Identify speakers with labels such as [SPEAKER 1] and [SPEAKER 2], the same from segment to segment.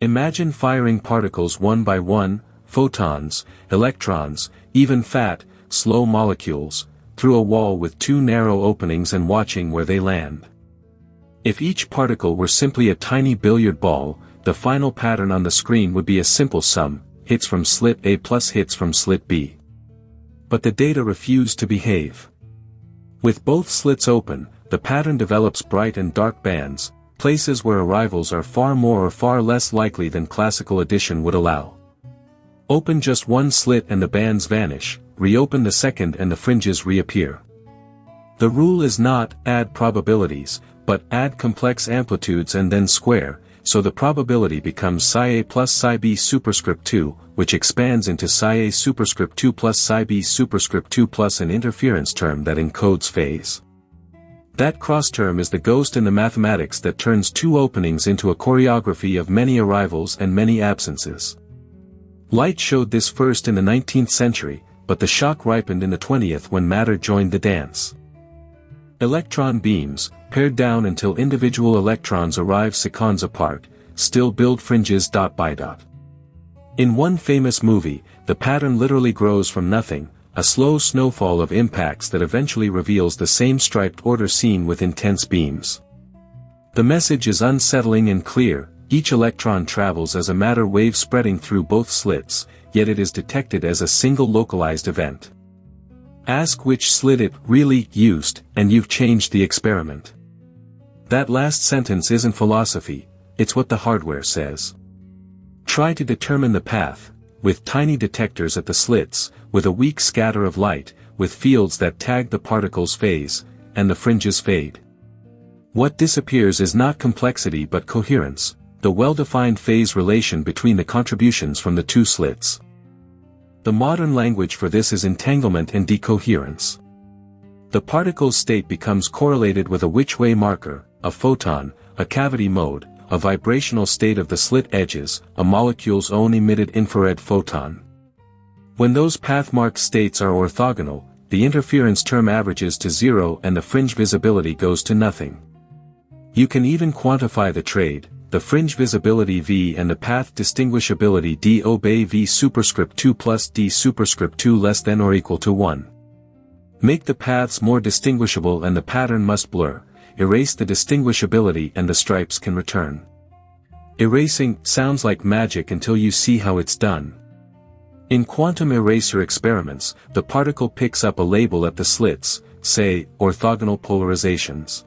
[SPEAKER 1] Imagine firing particles one by one, photons, electrons, even fat, slow molecules, through a wall with two narrow openings and watching where they land. If each particle were simply a tiny billiard ball, the final pattern on the screen would be a simple sum, hits from slit A plus hits from slit B. But the data refuse to behave. With both slits open, the pattern develops bright and dark bands, places where arrivals are far more or far less likely than classical addition would allow. Open just one slit and the bands vanish, reopen the second and the fringes reappear. The rule is not add probabilities, but add complex amplitudes and then square, so the probability becomes psi A plus psi B superscript 2, which expands into psi A superscript 2 plus psi B superscript 2 plus an interference term that encodes phase. That cross term is the ghost in the mathematics that turns two openings into a choreography of many arrivals and many absences. Light showed this first in the 19th century, but the shock ripened in the 20th when matter joined the dance. Electron beams, paired down until individual electrons arrive seconds apart, still build fringes dot by dot. In one famous movie, the pattern literally grows from nothing, a slow snowfall of impacts that eventually reveals the same striped order seen with intense beams. The message is unsettling and clear, each electron travels as a matter wave spreading through both slits, yet it is detected as a single localized event. Ask which slit it really used, and you've changed the experiment. That last sentence isn't philosophy, it's what the hardware says. Try to determine the path, with tiny detectors at the slits, with a weak scatter of light, with fields that tag the particle's phase, and the fringes fade. What disappears is not complexity but coherence, the well-defined phase relation between the contributions from the two slits. The modern language for this is entanglement and decoherence. The particle's state becomes correlated with a which-way marker, a photon, a cavity mode, a vibrational state of the slit edges, a molecule's own emitted infrared photon. When those path-marked states are orthogonal, the interference term averages to zero and the fringe visibility goes to nothing. You can even quantify the trade, the fringe visibility V and the path distinguishability D obey V superscript 2 plus D superscript 2 less than or equal to 1. Make the paths more distinguishable and the pattern must blur, erase the distinguishability and the stripes can return. Erasing sounds like magic until you see how it's done. In quantum eraser experiments, the particle picks up a label at the slits, say, orthogonal polarizations.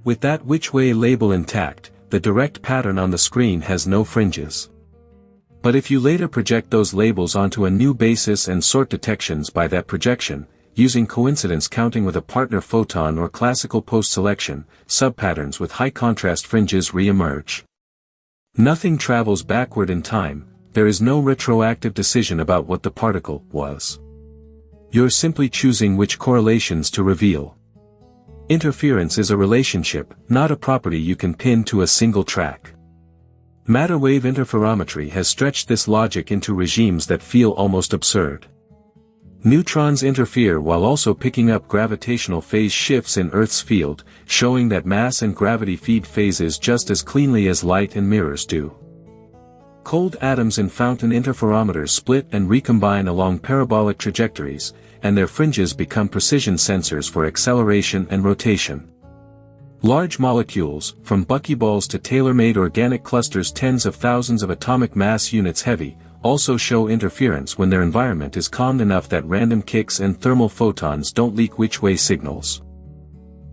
[SPEAKER 1] With that which-way label intact, the direct pattern on the screen has no fringes. But if you later project those labels onto a new basis and sort detections by that projection, using coincidence counting with a partner photon or classical post-selection, subpatterns with high contrast fringes re-emerge. Nothing travels backward in time, there is no retroactive decision about what the particle was. You're simply choosing which correlations to reveal. Interference is a relationship, not a property you can pin to a single track. Matter wave interferometry has stretched this logic into regimes that feel almost absurd. Neutrons interfere while also picking up gravitational phase shifts in Earth's field, showing that mass and gravity feed phases just as cleanly as light and mirrors do. Cold atoms in fountain interferometers split and recombine along parabolic trajectories, and their fringes become precision sensors for acceleration and rotation. Large molecules, from buckyballs to tailor-made organic clusters tens of thousands of atomic mass units heavy, also show interference when their environment is calm enough that random kicks and thermal photons don't leak which-way signals.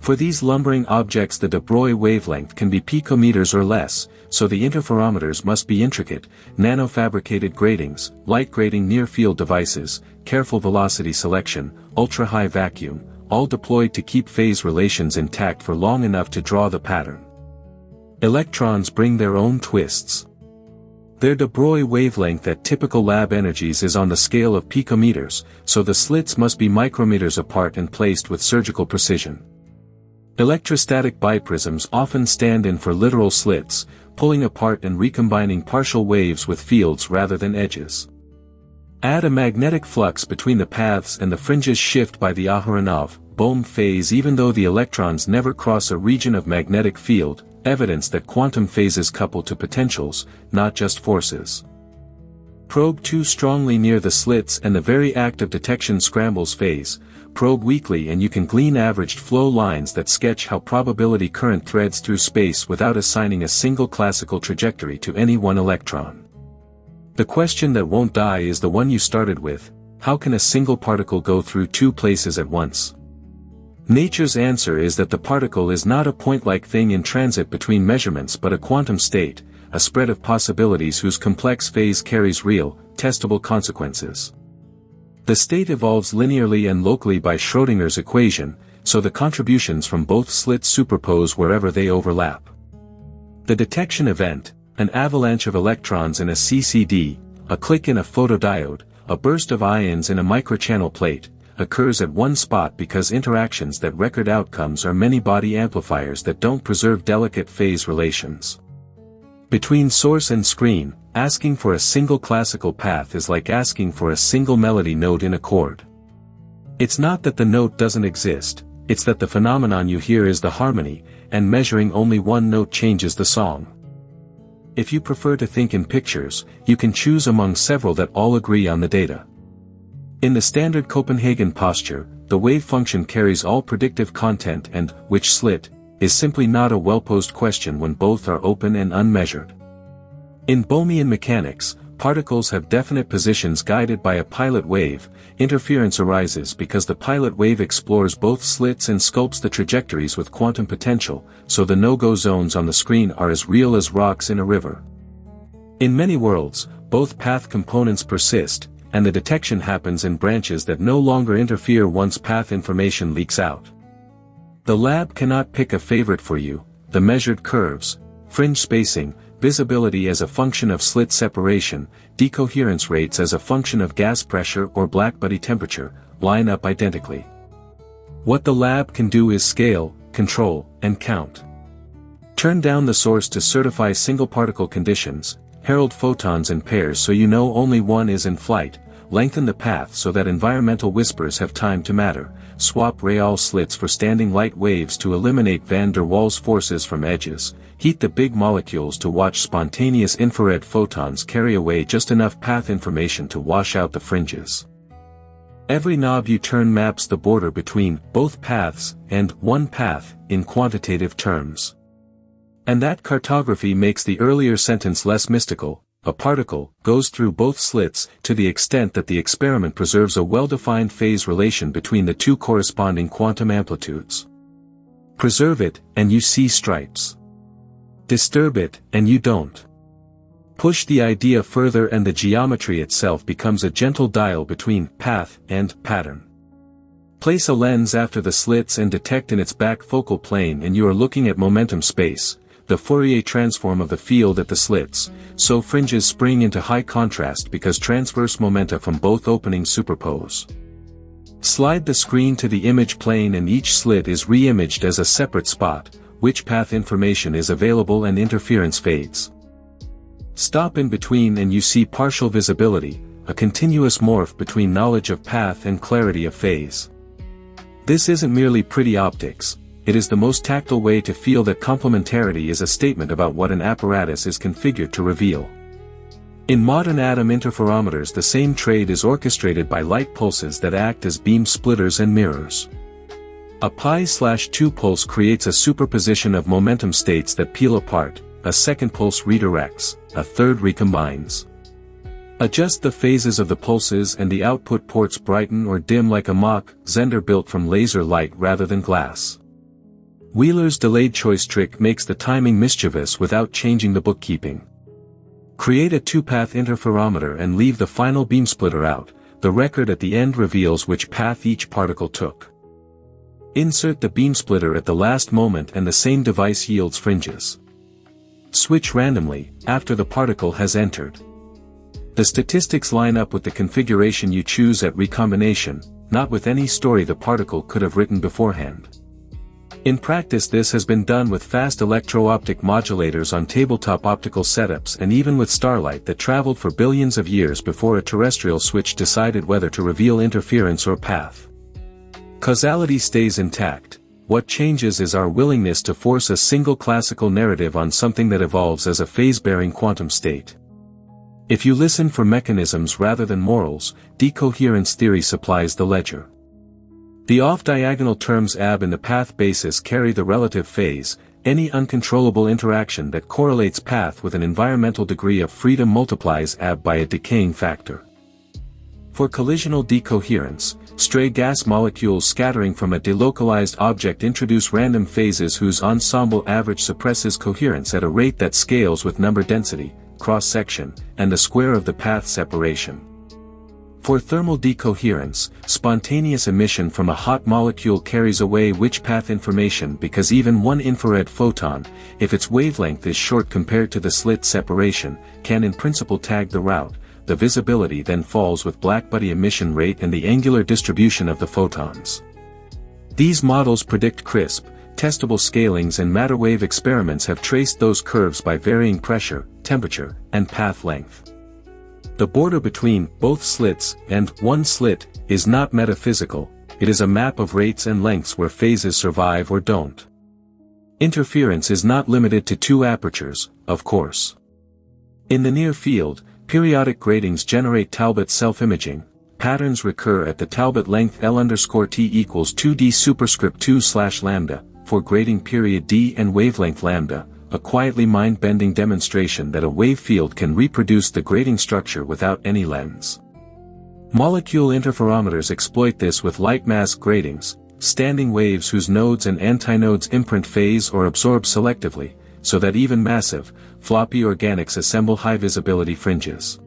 [SPEAKER 1] For these lumbering objects the de Broglie wavelength can be picometers or less, so the interferometers must be intricate, nanofabricated gratings, light-grating near-field devices, careful velocity selection, ultra-high vacuum, all deployed to keep phase relations intact for long enough to draw the pattern. Electrons bring their own twists. Their de Broglie wavelength at typical lab energies is on the scale of picometers, so the slits must be micrometers apart and placed with surgical precision. Electrostatic biprisms often stand in for literal slits, pulling apart and recombining partial waves with fields rather than edges. Add a magnetic flux between the paths and the fringes shift by the Aharonov-Bohm phase even though the electrons never cross a region of magnetic field, evidence that quantum phases couple to potentials, not just forces. Probe too strongly near the slits and the very act of detection scrambles phase. Probe weakly and you can glean averaged flow lines that sketch how probability current threads through space without assigning a single classical trajectory to any one electron. The question that won't die is the one you started with: how can a single particle go through two places at once? Nature's answer is that the particle is not a point-like thing in transit between measurements but a quantum state, a spread of possibilities whose complex phase carries real, testable consequences. The state evolves linearly and locally by Schrödinger's equation, so the contributions from both slits superpose wherever they overlap. The detection event, an avalanche of electrons in a CCD, a click in a photodiode, a burst of ions in a microchannel plate, occurs at one spot because interactions that record outcomes are many-body amplifiers that don't preserve delicate phase relations. Between source and screen, asking for a single classical path is like asking for a single melody note in a chord. It's not that the note doesn't exist, it's that the phenomenon you hear is the harmony, and measuring only one note changes the song. If you prefer to think in pictures, you can choose among several that all agree on the data. In the standard Copenhagen posture, the wave function carries all predictive content and which slit is simply not a well-posed question when both are open and unmeasured. In Bohmian mechanics, particles have definite positions guided by a pilot wave. Interference arises because the pilot wave explores both slits and sculpts the trajectories with quantum potential, so the no-go zones on the screen are as real as rocks in a river. In many worlds, both path components persist, and the detection happens in branches that no longer interfere once path information leaks out. The lab cannot pick a favorite for you. The measured curves, fringe spacing, visibility as a function of slit separation, decoherence rates as a function of gas pressure or blackbody temperature, line up identically. What the lab can do is scale, control, and count. Turn down the source to certify single particle conditions, herald photons in pairs so you know only one is in flight, lengthen the path so that environmental whispers have time to matter, swap Real slits for standing light waves to eliminate van der Waals forces from edges, heat the big molecules to watch spontaneous infrared photons carry away just enough path information to wash out the fringes. Every knob you turn maps the border between both paths and one path in quantitative terms. And that cartography makes the earlier sentence less mystical. A particle goes through both slits to the extent that the experiment preserves a well-defined phase relation between the two corresponding quantum amplitudes. Preserve it, and you see stripes. Disturb it, and you don't. Push the idea further and the geometry itself becomes a gentle dial between path and pattern. Place a lens after the slits and detect in its back focal plane and you are looking at momentum space, the Fourier transform of the field at the slits, so fringes spring into high contrast because transverse momenta from both openings superpose. Slide the screen to the image plane and each slit is re-imaged as a separate spot, which path information is available and interference fades. Stop in between and you see partial visibility, a continuous morph between knowledge of path and clarity of phase. This isn't merely pretty optics. It is the most tactile way to feel that complementarity is a statement about what an apparatus is configured to reveal. In modern atom interferometers the same trade is orchestrated by light pulses that act as beam splitters and mirrors. A pi/2 pulse creates a superposition of momentum states that peel apart, a second pulse redirects, a third recombines. Adjust the phases of the pulses and the output ports brighten or dim like a mock Zender built from laser light rather than glass. Wheeler's delayed choice trick makes the timing mischievous without changing the bookkeeping. Create a two-path interferometer and leave the final beam splitter out. The record at the end reveals which path each particle took. Insert the beam splitter at the last moment and the same device yields fringes. Switch randomly after the particle has entered. The statistics line up with the configuration you choose at recombination, not with any story the particle could have written beforehand. In practice this has been done with fast electro-optic modulators on tabletop optical setups and even with starlight that traveled for billions of years before a terrestrial switch decided whether to reveal interference or path. Causality stays intact. what changes is our willingness to force a single classical narrative on something that evolves as a phase-bearing quantum state. If you listen for mechanisms rather than morals, decoherence theory supplies the ledger. The off-diagonal terms AB in the path basis carry the relative phase. Any uncontrollable interaction that correlates path with an environmental degree of freedom multiplies AB by a decaying factor. For collisional decoherence, stray gas molecules scattering from a delocalized object introduce random phases whose ensemble average suppresses coherence at a rate that scales with number density, cross-section, and the square of the path separation. For thermal decoherence, spontaneous emission from a hot molecule carries away which path information because even one infrared photon, if its wavelength is short compared to the slit separation, can in principle tag the route. The visibility then falls with blackbody emission rate and the angular distribution of the photons. These models predict crisp, testable scalings, and matter wave experiments have traced those curves by varying pressure, temperature, and path length. The border between both slits and one slit is not metaphysical, it is a map of rates and lengths where phases survive or don't. Interference is not limited to two apertures, of course. In the near field, periodic gratings generate Talbot self-imaging. Patterns recur at the Talbot length L_T equals 2d superscript 2/lambda, for grating period d and wavelength lambda, a quietly mind-bending demonstration that a wave field can reproduce the grating structure without any lens. Molecule interferometers exploit this with light mask gratings, standing waves whose nodes and antinodes imprint phase or absorb selectively, so that even massive, floppy organics assemble high-visibility fringes.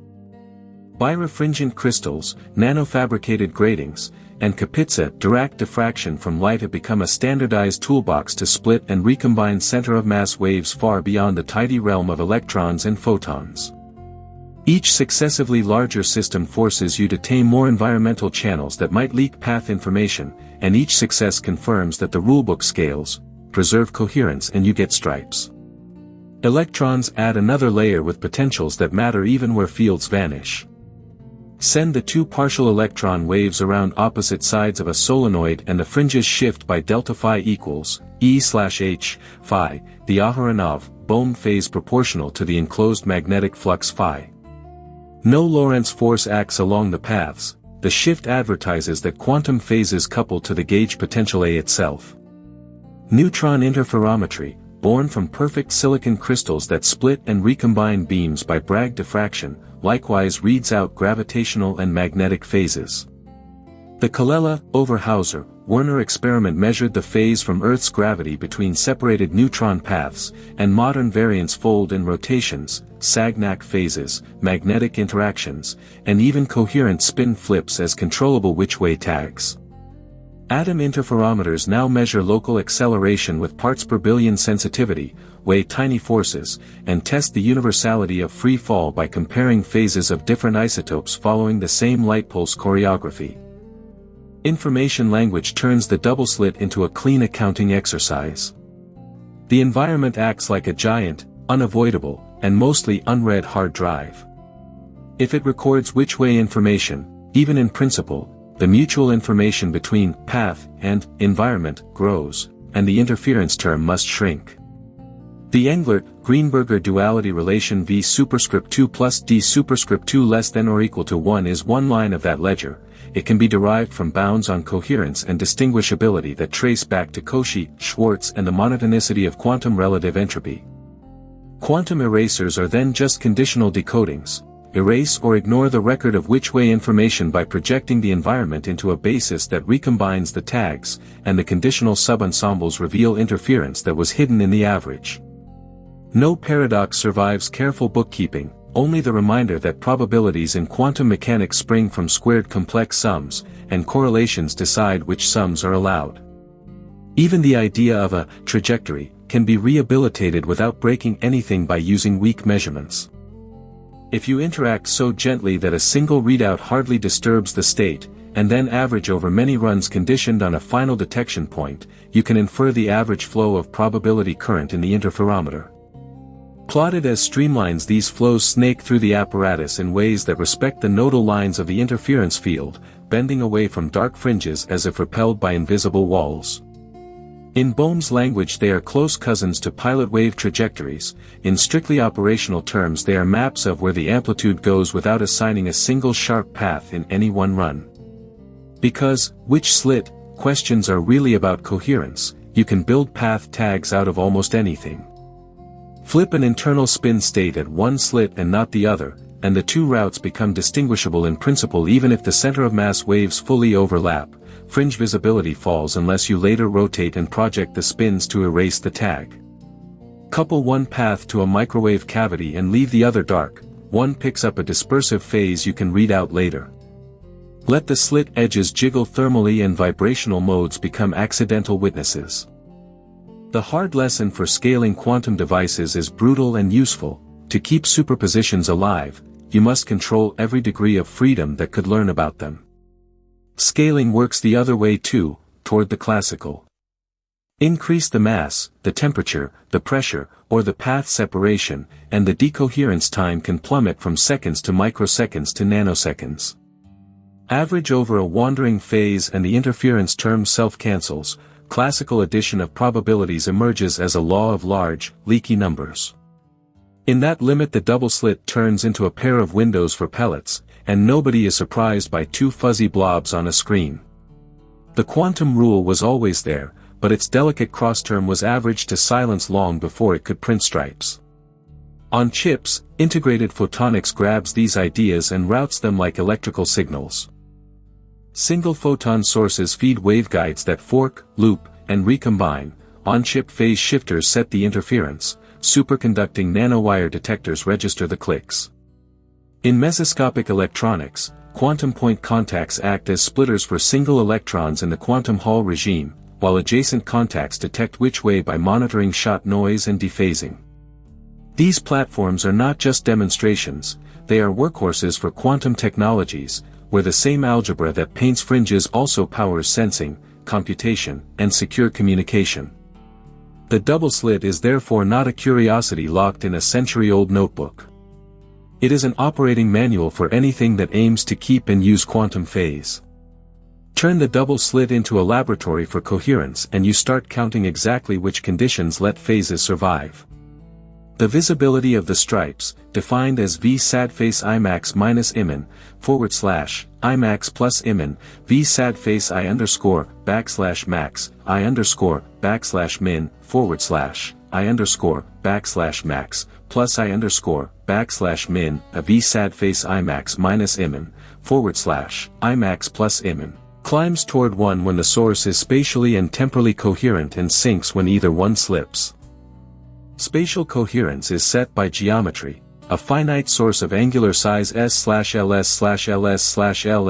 [SPEAKER 1] Birefringent crystals, nanofabricated gratings, and Kapitsa diffraction from light have become a standardized toolbox to split and recombine center-of-mass waves far beyond the tidy realm of electrons and photons. Each successively larger system forces you to tame more environmental channels that might leak path information, and each success confirms that the rulebook scales, preserve coherence, and you get stripes. Electrons add another layer with potentials that matter even where fields vanish. Send the two partial electron waves around opposite sides of a solenoid and the fringes shift by delta phi equals E/H phi, the Aharonov-Bohm phase proportional to the enclosed magnetic flux phi. No Lorentz force acts along the paths. The shift advertises that quantum phases couple to the gauge potential A itself. Neutron interferometry, born from perfect silicon crystals that split and recombine beams by Bragg diffraction, likewise reads out gravitational and magnetic phases. The Colella-Overhauser-Werner experiment measured the phase from Earth's gravity between separated neutron paths, and modern variants fold in rotations, Sagnac phases, magnetic interactions, and even coherent spin flips as controllable which-way tags. Atom interferometers now measure local acceleration with parts per billion sensitivity, weigh tiny forces, and test the universality of free fall by comparing phases of different isotopes following the same light pulse choreography. Information language turns the double-slit into a clean accounting exercise. The environment acts like a giant, unavoidable, and mostly unread hard drive. If it records which-way information, even in principle, the mutual information between path and environment grows, and the interference term must shrink. The Englert-Greenberger duality relation V superscript 2 plus D superscript 2 less than or equal to 1 is one line of that ledger. It can be derived from bounds on coherence and distinguishability that trace back to Cauchy, Schwartz, and the monotonicity of quantum relative entropy. Quantum erasers are then just conditional decodings. Erase or ignore the record of which-way information by projecting the environment into a basis that recombines the tags, and the conditional subensembles reveal interference that was hidden in the average. No paradox survives careful bookkeeping, only the reminder that probabilities in quantum mechanics spring from squared complex sums, and correlations decide which sums are allowed. Even the idea of a trajectory can be rehabilitated without breaking anything by using weak measurements. If you interact so gently that a single readout hardly disturbs the state, and then average over many runs conditioned on a final detection point, you can infer the average flow of probability current in the interferometer. Plotted as streamlines, these flows snake through the apparatus in ways that respect the nodal lines of the interference field, bending away from dark fringes as if repelled by invisible walls. In Bohm's language they are close cousins to pilot wave trajectories. In strictly operational terms they are maps of where the amplitude goes without assigning a single sharp path in any one run. Because, which slit, questions are really about coherence, you can build path tags out of almost anything. Flip an internal spin state at one slit and not the other, and the two routes become distinguishable in principle even if the center of mass waves fully overlap. Fringe visibility falls unless you later rotate and project the spins to erase the tag. Couple one path to a microwave cavity and leave the other dark, one picks up a dispersive phase you can read out later. Let the slit edges jiggle thermally and vibrational modes become accidental witnesses. The hard lesson for scaling quantum devices is brutal and useful. To keep superpositions alive, you must control every degree of freedom that could learn about them. Scaling works the other way too, toward the classical. Increase the mass, the temperature, the pressure, or the path separation, and the decoherence time can plummet from seconds to microseconds to nanoseconds. Average over a wandering phase and the interference term self-cancels. Classical addition of probabilities emerges as a law of large, leaky numbers. In that limit the double slit turns into a pair of windows for pellets, and nobody is surprised by two fuzzy blobs on a screen. The quantum rule was always there, but its delicate crossterm was averaged to silence long before it could print stripes. On chips, integrated photonics grabs these ideas and routes them like electrical signals. Single photon sources feed waveguides that fork, loop, and recombine. On-chip phase shifters set the interference. Superconducting nanowire detectors register the clicks. In mesoscopic electronics, quantum point contacts act as splitters for single electrons in the quantum Hall regime, while adjacent contacts detect which way by monitoring shot noise and dephasing. These platforms are not just demonstrations, they are workhorses for quantum technologies, where the same algebra that paints fringes also powers sensing, computation, and secure communication. The double slit is therefore not a curiosity locked in a century-old notebook. It is an operating manual for anything that aims to keep and use quantum phase. Turn the double slit into a laboratory for coherence and you start counting exactly which conditions let phases survive. The visibility of the stripes, defined as v sat face Imax minus Imin, / Imax plus Imin, v sat face I underscore, / max, I underscore, / min, / I underscore, / max, plus I underscore, / min, a v sat face Imax minus Imin, / Imax plus Imin, climbs toward 1 when the source is spatially and temporally coherent and sinks when either one slips. Spatial coherence is set by geometry. A finite source of angular size s/ls/ls/l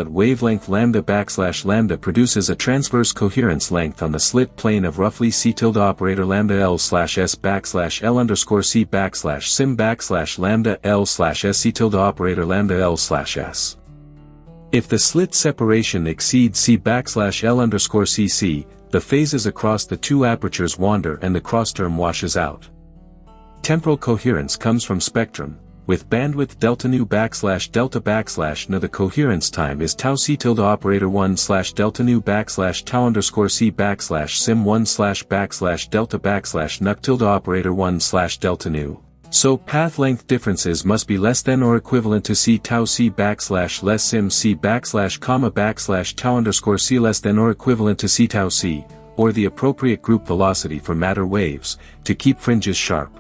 [SPEAKER 1] at wavelength lambda / produces a transverse coherence length on the slit plane of roughly c tilde operator lambda l/s / l underscore c / sim / lambda l/s c tilde operator lambda l/s. If the slit separation exceeds c / l underscore cc, the phases across the two apertures wander and the crossterm washes out. Temporal coherence comes from spectrum. With bandwidth delta nu / delta / nu the coherence time is tau c tilde operator 1 / delta nu / tau underscore c / sim 1 / delta / nuc tilde operator 1 / delta nu. So path length differences must be less than or equivalent to c tau c / less sim c / comma / tau underscore c less than or equivalent to c tau c, or the appropriate group velocity for matter waves, to keep fringes sharp.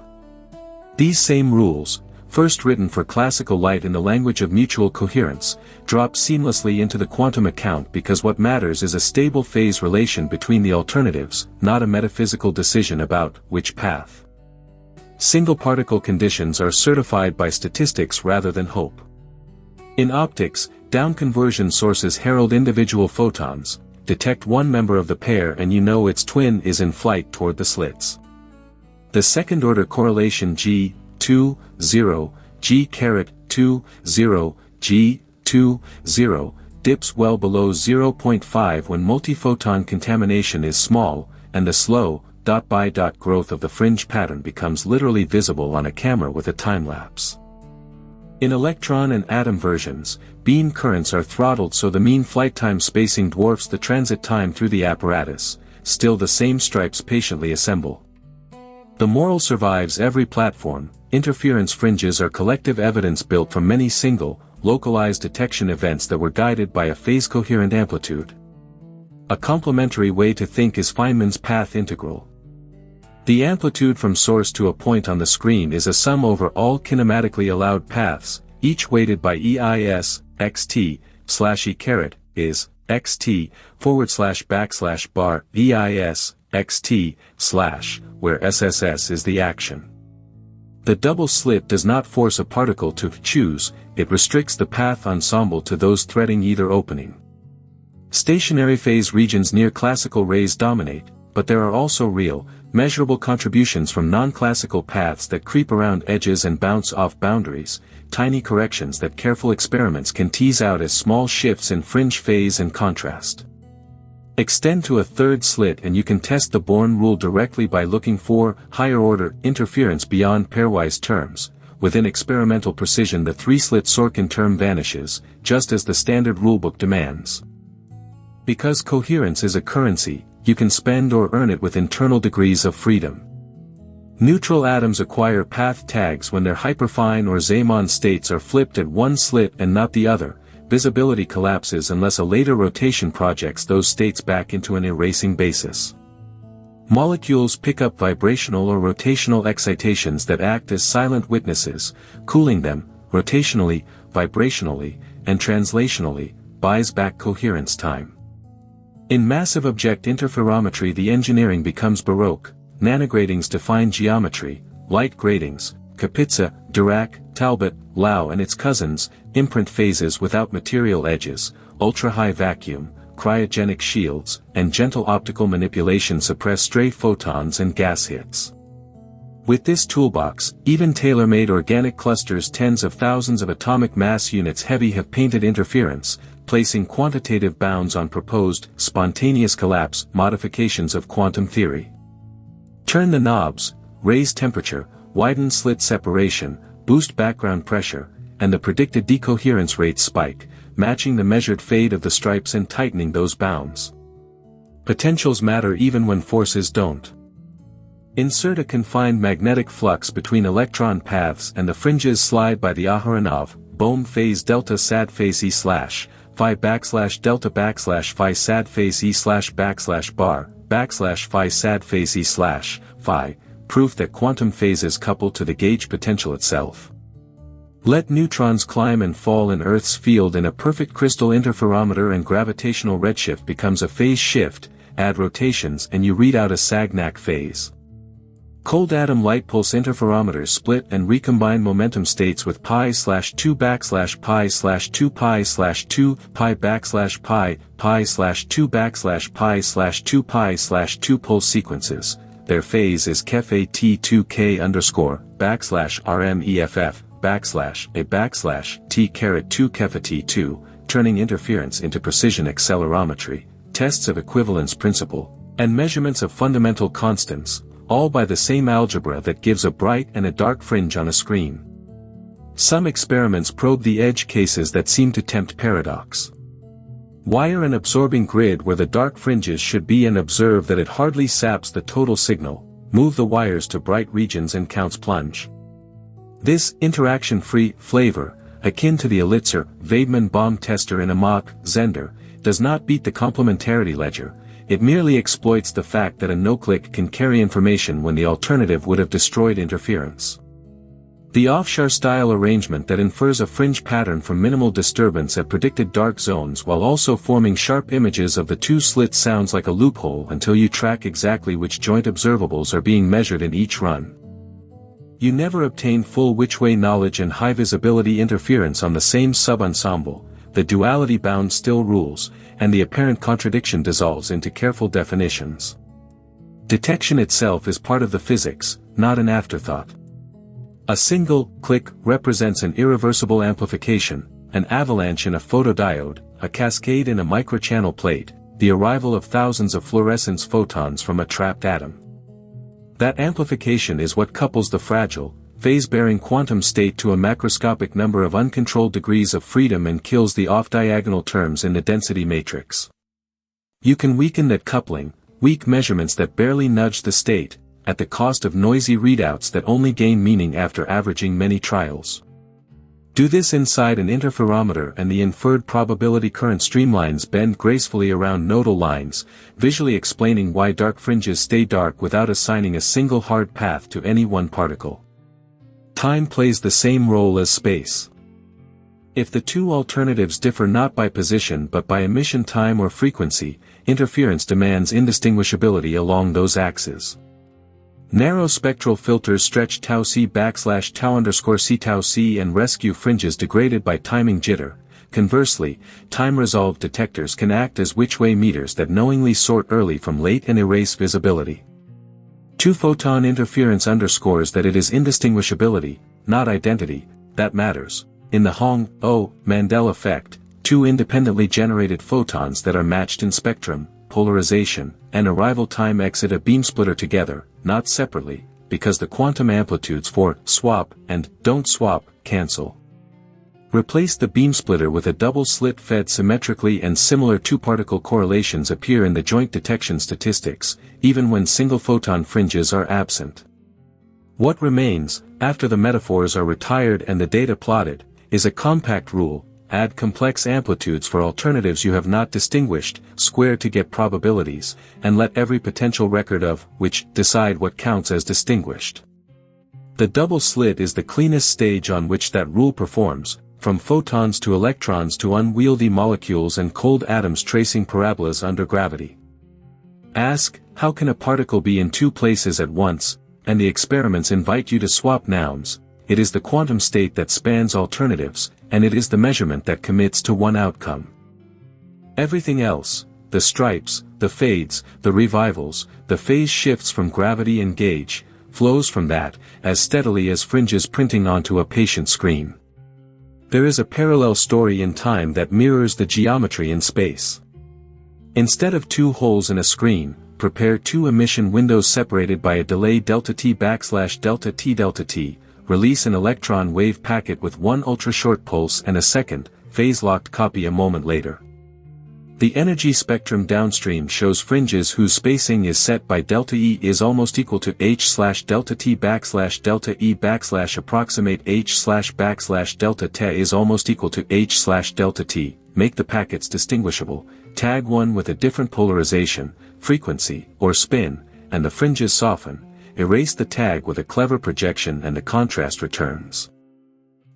[SPEAKER 1] These same rules, first written for classical light in the language of mutual coherence, drop seamlessly into the quantum account because what matters is a stable phase relation between the alternatives, not a metaphysical decision about which path. Single particle conditions are certified by statistics rather than hope. In optics, down-conversion sources herald individual photons, detect one member of the pair and you know its twin is in flight toward the slits. The second-order correlation G, 2, 0, G caret 2, 0, G, 2, 0, dips well below 0.5 when multiphoton contamination is small, and the slow, dot-by-dot growth of the fringe pattern becomes literally visible on a camera with a time-lapse. In electron and atom versions, beam currents are throttled so the mean flight time spacing dwarfs the transit time through the apparatus. still the same stripes patiently assemble. The moral survives every platform. Interference fringes are collective evidence built from many single, localized detection events that were guided by a phase-coherent amplitude. A complementary way to think is Feynman's path integral. The amplitude from source to a point on the screen is a sum over all kinematically allowed paths, each weighted by EIS, xt, /e caret, is, xt, / bar, EIS, xt, / where SSS is the action. The double slit does not force a particle to choose, it restricts the path ensemble to those threading either opening. Stationary phase regions near classical rays dominate, but there are also real, measurable contributions from non-classical paths that creep around edges and bounce off boundaries, tiny corrections that careful experiments can tease out as small shifts in fringe phase and contrast. Extend to a third slit and you can test the Born rule directly by looking for higher-order interference beyond pairwise terms. Within experimental precision the three-slit Sorkin term vanishes, just as the standard rulebook demands. Because coherence is a currency, you can spend or earn it with internal degrees of freedom. Neutral atoms acquire path tags when their hyperfine or Zeeman states are flipped at one slit and not the other. Visibility collapses unless a later rotation projects those states back into an erasing basis. Molecules pick up vibrational or rotational excitations that act as silent witnesses, cooling them, rotationally, vibrationally, and translationally, buys back coherence time. In massive object interferometry the engineering becomes baroque, nanogratings define geometry, light gratings, Kapitsa, Dirac, Talbot, Lau and its cousins, imprint phases without material edges, ultra-high vacuum, cryogenic shields, and gentle optical manipulation suppress stray photons and gas hits. With this toolbox, even tailor-made organic clusters tens of thousands of atomic mass units heavy have painted interference, placing quantitative bounds on proposed, spontaneous collapse modifications of quantum theory. Turn the knobs, raise temperature, widen slit separation, boost background pressure, and the predicted decoherence rates spike, matching the measured fade of the stripes and tightening those bounds. Potentials matter even when forces don't. Insert a confined magnetic flux between electron paths and the fringes slide by the Aharonov-Bohm phase delta sad phase E / phi / delta / phi sad phase E / bar / phi sad phase E / phi, proof that quantum phases couple to the gauge potential itself. Let neutrons climb and fall in Earth's field in a perfect crystal interferometer and gravitational redshift becomes a phase shift, add rotations and you read out a Sagnac phase. Cold atom light pulse interferometers split and recombine momentum states with pi/2 /pi/2 pi/2 pi /pi pi/2 /pi/2 pi/2 pulse sequences. Their phase is KEF-AT2K _RMEFF /A T2 KEF-AT2, turning interference into precision accelerometry, tests of equivalence principle, and measurements of fundamental constants, all by the same algebra that gives a bright and a dark fringe on a screen. Some experiments probe the edge cases that seem to tempt paradox. Wire an absorbing grid where the dark fringes should be and observe that it hardly saps the total signal, move the wires to bright regions and counts plunge. This interaction-free flavor, akin to the Elitzur-Weidmann-Baum tester in a Mach Zender, does not beat the complementarity ledger, it merely exploits the fact that a no-click can carry information when the alternative would have destroyed interference. The Aufschar-style arrangement that infers a fringe pattern from minimal disturbance at predicted dark zones while also forming sharp images of the two slits sounds like a loophole until you track exactly which joint observables are being measured in each run. You never obtain full which-way knowledge and high-visibility interference on the same sub-ensemble, the duality bound still rules, and the apparent contradiction dissolves into careful definitions. Detection itself is part of the physics, not an afterthought. A single click represents an irreversible amplification, an avalanche in a photodiode, a cascade in a microchannel plate, the arrival of thousands of fluorescence photons from a trapped atom. That amplification is what couples the fragile, phase-bearing quantum state to a macroscopic number of uncontrolled degrees of freedom and kills the off-diagonal terms in the density matrix. You can weaken that coupling, weak measurements that barely nudge the state, at the cost of noisy readouts that only gain meaning after averaging many trials. Do this inside an interferometer and the inferred probability current streamlines bend gracefully around nodal lines, visually explaining why dark fringes stay dark without assigning a single hard path to any one particle. Time plays the same role as space. If the two alternatives differ not by position but by emission time or frequency, interference demands indistinguishability along those axes. Narrow spectral filters stretch tau c / tau c tau c and rescue fringes degraded by timing jitter. Conversely, time-resolved detectors can act as which-way meters that knowingly sort early from late and erase visibility. Two-photon interference underscores that it is indistinguishability, not identity, that matters. In the Hong-O-Mandel effect, two independently generated photons that are matched in spectrum, polarization, and arrival time exit a beam splitter together, not separately, because the quantum amplitudes for swap and don't swap cancel. Replace the beam splitter with a double slit fed symmetrically and similar two-particle correlations appear in the joint detection statistics, even when single photon fringes are absent. What remains, after the metaphors are retired and the data plotted, is a compact rule: add complex amplitudes for alternatives you have not distinguished, square to get probabilities, and let every potential record of which decide what counts as distinguished. The double slit is the cleanest stage on which that rule performs, from photons to electrons to unwieldy molecules and cold atoms tracing parabolas under gravity. Ask, how can a particle be in two places at once, and the experiments invite you to swap nouns. It is the quantum state that spans alternatives, and it is the measurement that commits to one outcome. Everything else, the stripes, the fades, the revivals, the phase shifts from gravity and gauge, flows from that, as steadily as fringes printing onto a patient screen. There is a parallel story in time that mirrors the geometry in space. Instead of two holes in a screen, prepare two emission windows separated by a delay delta t / delta t delta t. Release an electron wave packet with one ultra-short pulse and a second, phase-locked copy a moment later. The energy spectrum downstream shows fringes whose spacing is set by delta E is almost equal to h/delta t / delta E / approximate h/ delta t is almost equal to h/delta t, make the packets distinguishable, tag one with a different polarization, frequency, or spin, and the fringes soften. Erase the tag with a clever projection and the contrast returns.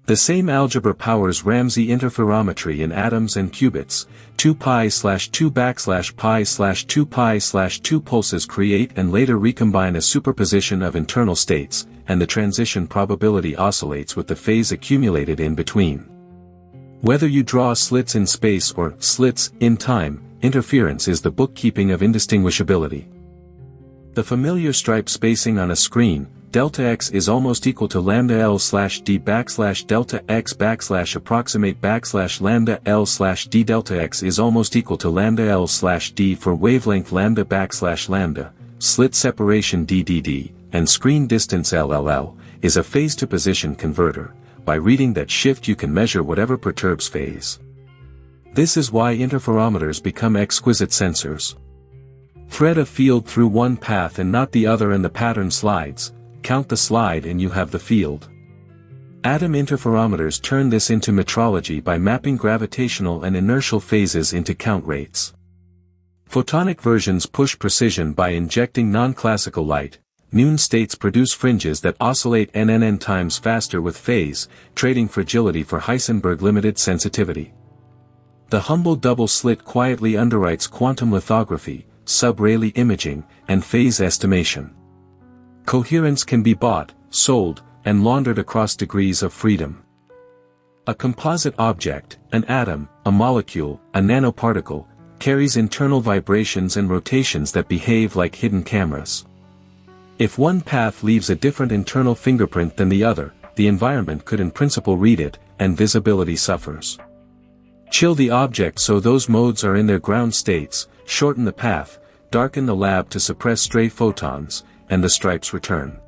[SPEAKER 1] The same algebra powers Ramsey interferometry in atoms and qubits. 2 pi / 2 pi / 2 pi / 2 pulses create and later recombine a superposition of internal states, and the transition probability oscillates with the phase accumulated in between. Whether you draw slits in space or slits in time, interference is the bookkeeping of indistinguishability. The familiar stripe spacing on a screen, delta x is almost equal to lambda l / d / delta x / approximate / lambda l / d delta x is almost equal to lambda l / d for wavelength lambda / lambda, slit separation ddd, and screen distance LLL, is a phase-to-position converter. By reading that shift you can measure whatever perturbs phase. This is why interferometers become exquisite sensors. Thread a field through one path and not the other and the pattern slides, count the slide and you have the field. Atom interferometers turn this into metrology by mapping gravitational and inertial phases into count rates. Photonic versions push precision by injecting non-classical light. Noon states produce fringes that oscillate NNN times faster with phase, trading fragility for Heisenberg limited sensitivity. The humble double slit quietly underwrites quantum lithography, sub-Rayleigh imaging, and phase estimation. Coherence can be bought, sold, and laundered across degrees of freedom. A composite object, an atom, a molecule, a nanoparticle, carries internal vibrations and rotations that behave like hidden cameras. If one path leaves a different internal fingerprint than the other, the environment could in principle read it, and visibility suffers. Chill the object so those modes are in their ground states, shorten the path, darken the lab to suppress stray photons, and the stripes return.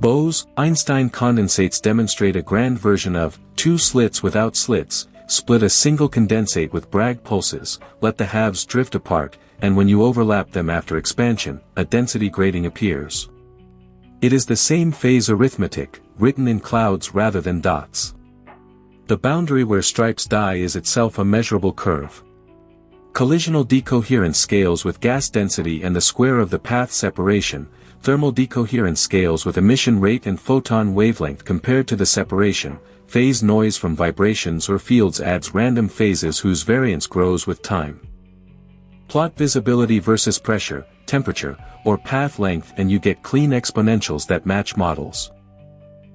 [SPEAKER 1] Bose-Einstein condensates demonstrate a grand version of two slits without slits, split a single condensate with Bragg pulses, let the halves drift apart, and when you overlap them after expansion, a density grading appears. It is the same phase arithmetic, written in clouds rather than dots. The boundary where stripes die is itself a measurable curve. Collisional decoherence scales with gas density and the square of the path separation, thermal decoherence scales with emission rate and photon wavelength compared to the separation, phase noise from vibrations or fields adds random phases whose variance grows with time. Plot visibility versus pressure, temperature, or path length and you get clean exponentials that match models.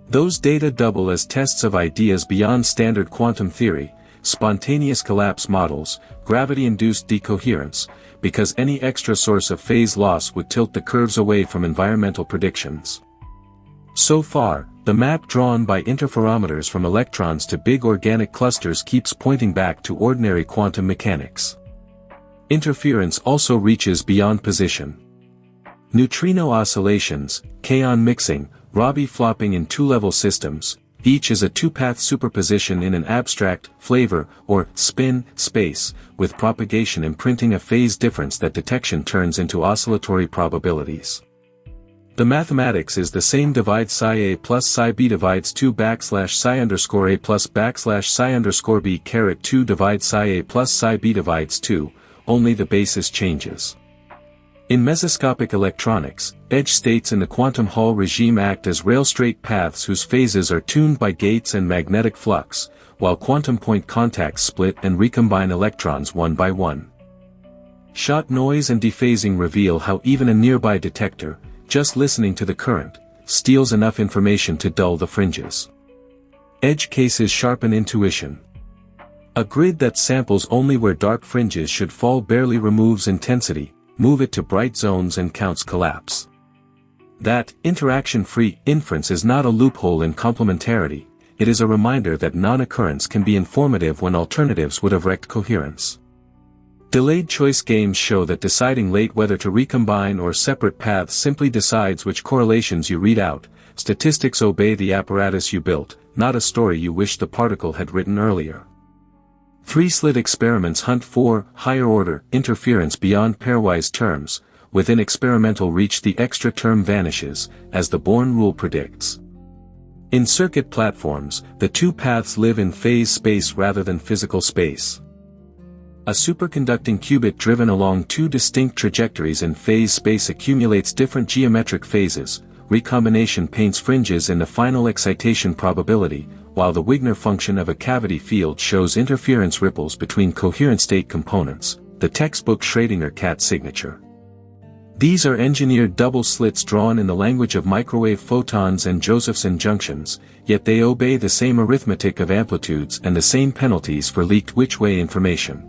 [SPEAKER 1] Those data double as tests of ideas beyond standard quantum theory, spontaneous collapse models, gravity-induced decoherence, because any extra source of phase loss would tilt the curves away from environmental predictions. So far, the map drawn by interferometers from electrons to big organic clusters keeps pointing back to ordinary quantum mechanics. Interference also reaches beyond position. Neutrino oscillations, kaon mixing, Rabi flopping in two-level systems, each is a two-path superposition in an abstract, flavor, or spin, space, with propagation imprinting a phase difference that detection turns into oscillatory probabilities. The mathematics is the same. Divide psi a plus psi b divides 2 backslash psi underscore a plus backslash psi underscore b caret 2 divide psi a plus psi b divides 2, only the basis changes. In mesoscopic electronics, edge states in the quantum Hall regime act as rail-straight paths whose phases are tuned by gates and magnetic flux, while quantum point contacts split and recombine electrons one by one. Shot noise and dephasing reveal how even a nearby detector, just listening to the current, steals enough information to dull the fringes. Edge cases sharpen intuition. A grid that samples only where dark fringes should fall barely removes intensity, move it to bright zones and counts collapse. That interaction-free inference is not a loophole in complementarity, it is a reminder that non-occurrence can be informative when alternatives would have wrecked coherence. Delayed choice games show that deciding late whether to recombine or separate paths simply decides which correlations you read out. Statistics obey the apparatus you built, not a story you wish the particle had written earlier. Three-slit experiments hunt for higher-order interference beyond pairwise terms. Within experimental reach the extra term vanishes, as the Born rule predicts. In circuit platforms, the two paths live in phase space rather than physical space. A superconducting qubit driven along two distinct trajectories in phase space accumulates different geometric phases. Recombination paints fringes in the final excitation probability, while the Wigner function of a cavity field shows interference ripples between coherent state components, the textbook Schrödinger-Cat signature. These are engineered double slits drawn in the language of microwave photons and Josephson junctions, yet they obey the same arithmetic of amplitudes and the same penalties for leaked which-way information.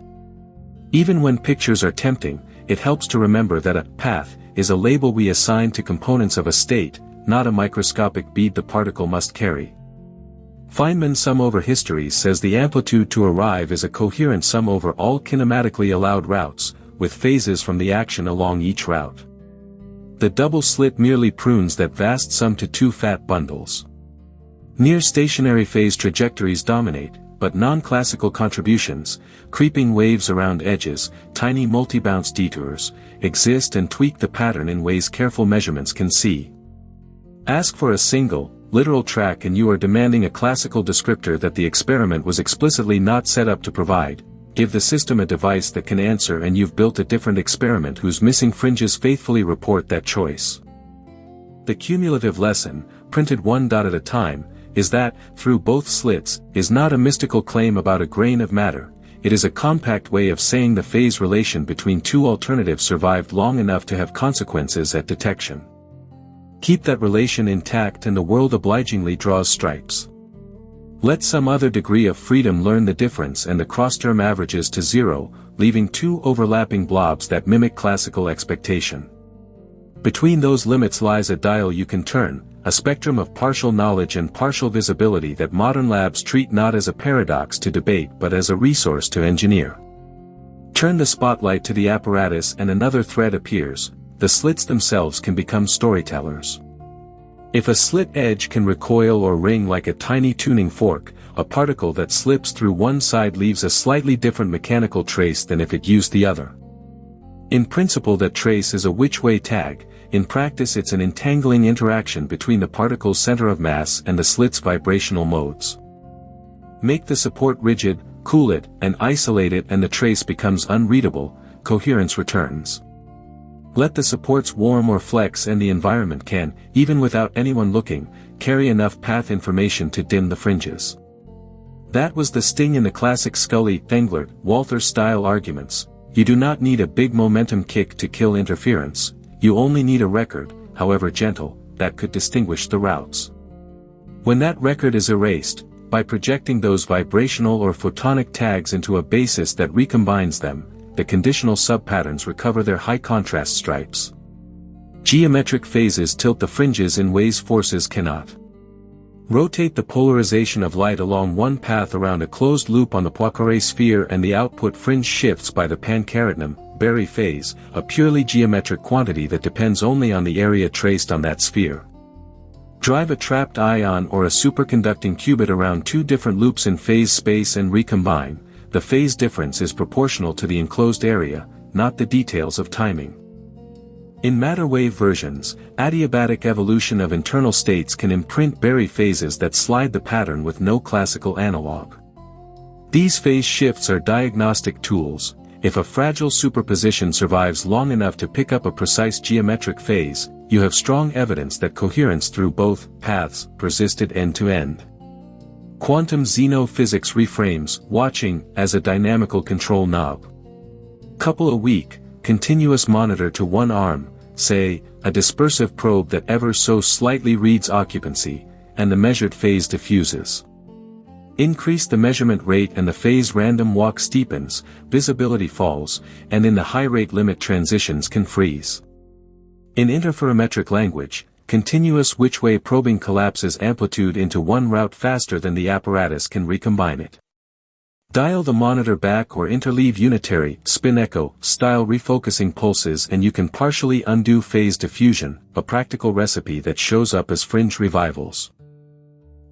[SPEAKER 1] Even when pictures are tempting, it helps to remember that a path is a label we assign to components of a state, not a microscopic bead the particle must carry. Feynman's sum over histories says the amplitude to arrive is a coherent sum over all kinematically allowed routes, with phases from the action along each route. The double slit merely prunes that vast sum to two fat bundles. Near stationary phase trajectories dominate, but non-classical contributions, creeping waves around edges, tiny multi-bounce detours, exist and tweak the pattern in ways careful measurements can see. Ask for a single, literal track and you are demanding a classical descriptor that the experiment was explicitly not set up to provide. Give the system a device that can answer and you've built a different experiment whose missing fringes faithfully report that choice. The cumulative lesson, printed one dot at a time, is that, through both slits, is not a mystical claim about a grain of matter, it is a compact way of saying the phase relation between two alternatives survived long enough to have consequences at detection. Keep that relation intact and the world obligingly draws stripes. Let some other degree of freedom learn the difference and the cross-term averages to zero, leaving two overlapping blobs that mimic classical expectation. Between those limits lies a dial you can turn, a spectrum of partial knowledge and partial visibility that modern labs treat not as a paradox to debate but as a resource to engineer. Turn the spotlight to the apparatus and another thread appears, the slits themselves can become storytellers. If a slit edge can recoil or ring like a tiny tuning fork, a particle that slips through one side leaves a slightly different mechanical trace than if it used the other. In principle, that trace is a which-way tag. In practice, it's an entangling interaction between the particle's center of mass and the slit's vibrational modes. Make the support rigid, cool it, and isolate it, and the trace becomes unreadable. Coherence returns. Let the supports warm or flex, and the environment can, even without anyone looking, carry enough path information to dim the fringes. That was the sting in the classic Scully-Englert-Walther-style arguments. You do not need a big momentum kick to kill interference, you only need a record, however gentle, that could distinguish the routes. When that record is erased, by projecting those vibrational or photonic tags into a basis that recombines them, the conditional subpatterns recover their high-contrast stripes. Geometric phases tilt the fringes in ways forces cannot. Rotate the polarization of light along one path around a closed loop on the Poincare sphere, and the output fringe shifts by the Pancaratinum-Berry phase, a purely geometric quantity that depends only on the area traced on that sphere. Drive a trapped ion or a superconducting qubit around two different loops in phase space and recombine. The phase difference is proportional to the enclosed area, not the details of timing. In matter-wave versions, adiabatic evolution of internal states can imprint Berry phases that slide the pattern with no classical analog. These phase shifts are diagnostic tools. If a fragile superposition survives long enough to pick up a precise geometric phase, you have strong evidence that coherence through both paths persisted end-to-end. Quantum xenophysics reframes watching as a dynamical control knob. Couple a weak, continuous monitor to one arm, say, a dispersive probe that ever so slightly reads occupancy, and the measured phase diffuses. Increase the measurement rate and the phase random walk steepens, visibility falls, and in the high rate limit transitions can freeze. In interferometric language, continuous which-way probing collapses amplitude into one route faster than the apparatus can recombine it. Dial the monitor back or interleave unitary, spin echo, style refocusing pulses, and you can partially undo phase diffusion, a practical recipe that shows up as fringe revivals.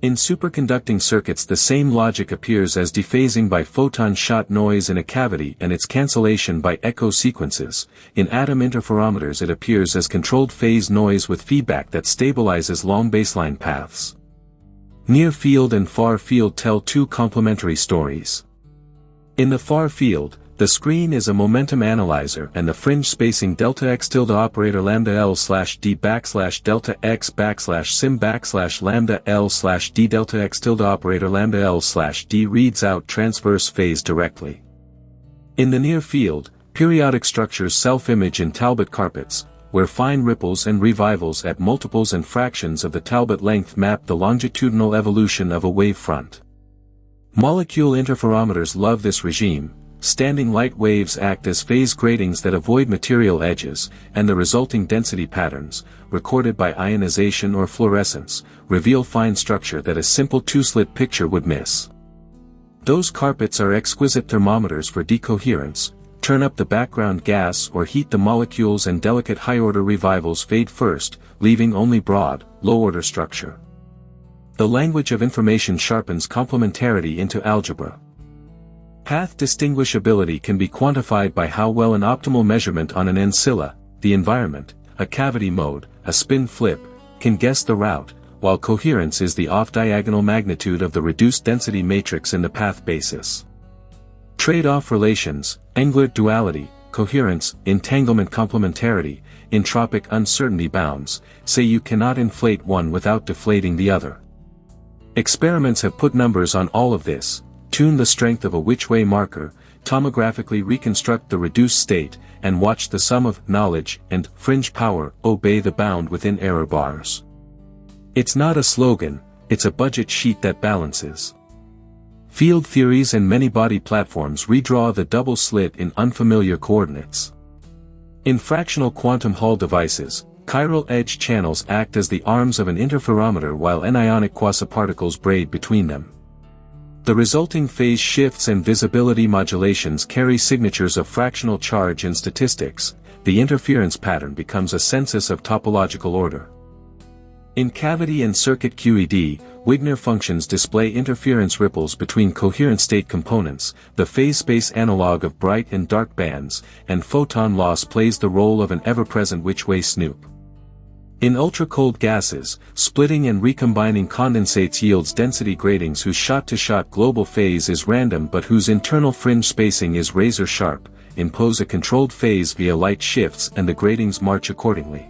[SPEAKER 1] In superconducting circuits, the same logic appears as dephasing by photon shot noise in a cavity and its cancellation by echo sequences. In atom interferometers, it appears as controlled phase noise with feedback that stabilizes long baseline paths. Near field and far field tell two complementary stories. In the far field, the screen is a momentum analyzer, and the fringe spacing delta x tilde operator lambda l slash d backslash delta x backslash sim backslash lambda l slash d delta x tilde operator lambda l slash d reads out transverse phase directly. In the near field, periodic structures self-image in Talbot carpets, where fine ripples and revivals at multiples and fractions of the Talbot length map the longitudinal evolution of a wave front. Molecule interferometers love this regime. Standing light waves act as phase gratings that avoid material edges, and the resulting density patterns, recorded by ionization or fluorescence, reveal fine structure that a simple two-slit picture would miss. Those carpets are exquisite thermometers for decoherence. Turn up the background gas or heat the molecules, and delicate high-order revivals fade first, leaving only broad, low-order structure. The language of information sharpens complementarity into algebra. Path distinguishability can be quantified by how well an optimal measurement on an ancilla, the environment, a cavity mode, a spin flip, can guess the route, while coherence is the off-diagonal magnitude of the reduced density matrix in the path basis. Trade-off relations, Englert duality, coherence, entanglement complementarity, entropic uncertainty bounds, say you cannot inflate one without deflating the other. Experiments have put numbers on all of this. Tune the strength of a which-way marker, tomographically reconstruct the reduced state, and watch the sum of knowledge and fringe power obey the bound within error bars. It's not a slogan, it's a budget sheet that balances. Field theories and many-body platforms redraw the double slit in unfamiliar coordinates. In fractional quantum Hall devices, chiral edge channels act as the arms of an interferometer while anionic quasiparticles braid between them. The resulting phase shifts and visibility modulations carry signatures of fractional charge in statistics. The interference pattern becomes a census of topological order. In cavity and circuit QED, Wigner functions display interference ripples between coherent state components, the phase space analog of bright and dark bands, and photon loss plays the role of an ever-present which-way snoop. In ultra-cold gases, splitting and recombining condensates yields density gratings whose shot-to-shot global phase is random but whose internal fringe spacing is razor-sharp, impose a controlled phase via light shifts and the gratings march accordingly.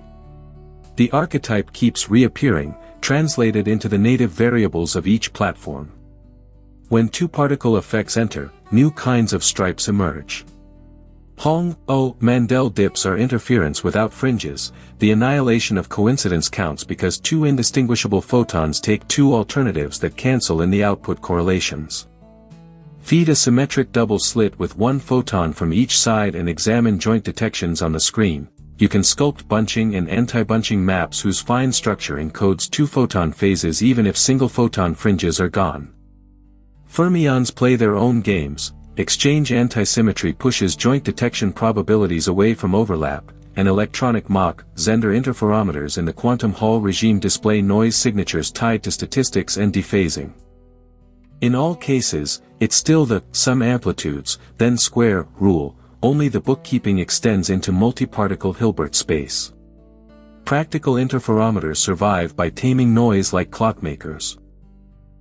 [SPEAKER 1] The archetype keeps reappearing, translated into the native variables of each platform. When two-particle effects enter, new kinds of stripes emerge. Mandel dips are interference without fringes. The annihilation of coincidence counts because two indistinguishable photons take two alternatives that cancel in the output correlations. Feed a symmetric double slit with one photon from each side and examine joint detections on the screen. You can sculpt bunching and anti-bunching maps whose fine structure encodes two photon phases even if single photon fringes are gone. Fermions play their own games. Exchange antisymmetry pushes joint detection probabilities away from overlap, and electronic Mach-Zehnder interferometers in the quantum Hall regime display noise signatures tied to statistics and dephasing. In all cases, it's still the sum amplitudes, then square rule, only the bookkeeping extends into multi-particle Hilbert space. Practical interferometers survive by taming noise like clockmakers.